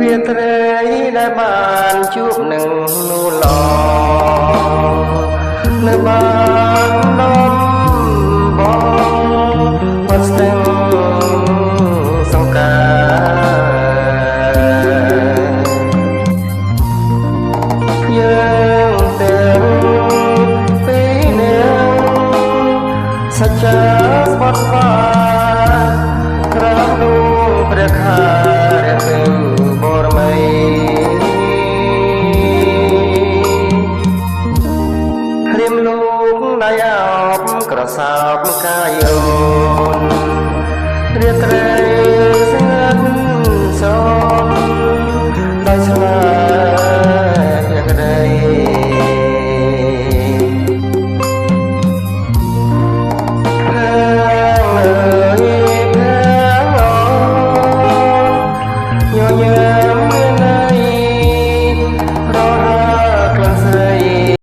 รียดเรยได้บ้านជួបនឹងនូឡនៅបាននំបងវត្តស្ទឹងសង្ការយើងទាំងពីរនាក់សច្ចាស្បត់ស្វាក្រំនូព្រះខារពេញបរមីរៀមលោកដៃអោបក្រសោបកាយអូនរៀបត្រែ